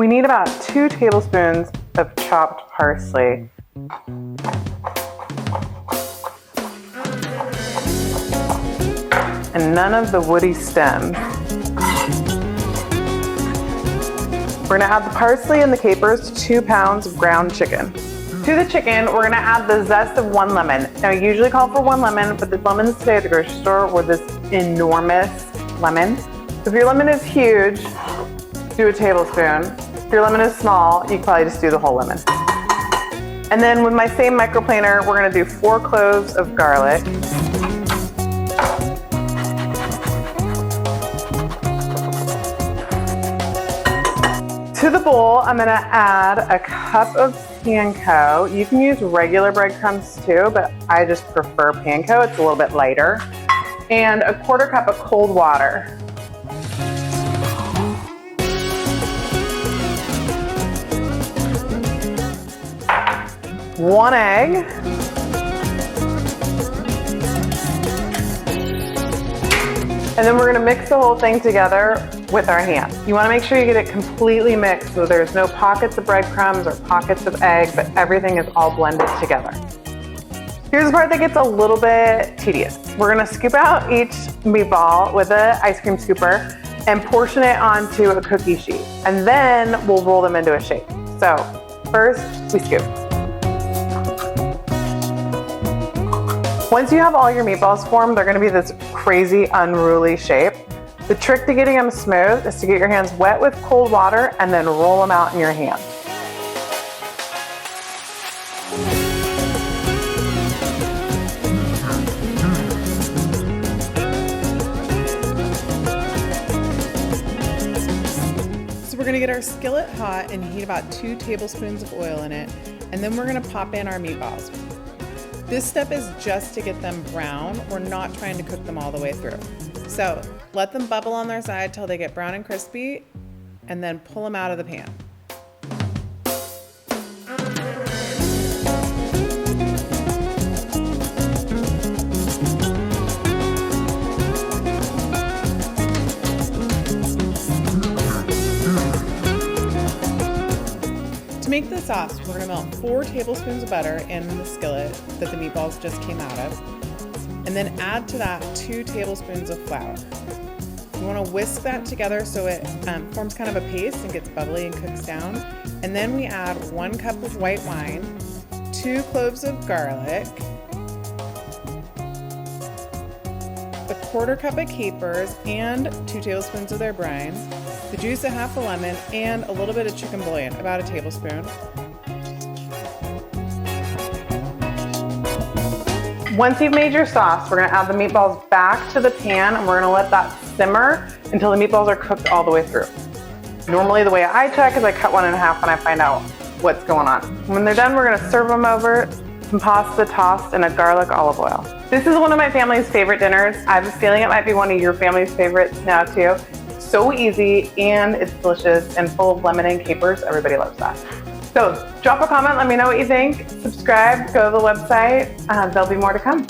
We need about 2 tablespoons of chopped parsley. And none of the woody stems. We're gonna add the parsley and the capers to 2 pounds of ground chicken. To the chicken, we're gonna add the zest of 1 lemon. Now, I usually call for 1 lemon, but the lemons today at the grocery store were this enormous lemon. So if your lemon is huge, do a tablespoon. If your lemon is small, you can probably just do the whole lemon. And then with my same microplaner, we're gonna do 4 cloves of garlic. To the bowl, I'm gonna add a cup of panko. You can use regular breadcrumbs too, but I just prefer panko. It's a little bit lighter. And a 1/4 cup of cold water. 1 egg. And then we're gonna mix the whole thing together with our hands. You wanna make sure you get it completely mixed so there's no pockets of breadcrumbs or pockets of egg, but everything is all blended together. Here's the part that gets a little bit tedious. We're gonna scoop out each meatball with an ice cream scooper and portion it onto a cookie sheet. And then we'll roll them into a shape. So first, we scoop. Once you have all your meatballs formed, they're gonna be this crazy, unruly shape. The trick to getting them smooth is to get your hands wet with cold water and then roll them out in your hand. So we're gonna get our skillet hot and heat about 2 tablespoons of oil in it, and then we're gonna pop in our meatballs. This step is just to get them brown. We're not trying to cook them all the way through. So let them bubble on their side till they get brown and crispy, and then pull them out of the pan. To make the sauce, we're gonna melt 4 tablespoons of butter in the skillet that the meatballs just came out of, and then add to that 2 tablespoons of flour. You wanna whisk that together so it forms kind of a paste and gets bubbly and cooks down. And then we add 1 cup of white wine, 2 cloves of garlic, a 1/4 cup of capers and 2 tablespoons of their brine, the juice of half a lemon, and a little bit of chicken bouillon, about a tablespoon. Once you've made your sauce, we're gonna add the meatballs back to the pan and we're gonna let that simmer until the meatballs are cooked all the way through. Normally the way I check is I cut 1 in half when I find out what's going on. When they're done, we're gonna serve them over some pasta tossed in a garlic olive oil. This is one of my family's favorite dinners. I have a feeling it might be one of your family's favorites now too. So easy, and it's delicious and full of lemon and capers. Everybody loves that. So drop a comment, let me know what you think. Subscribe, go to the website. There'll be more to come.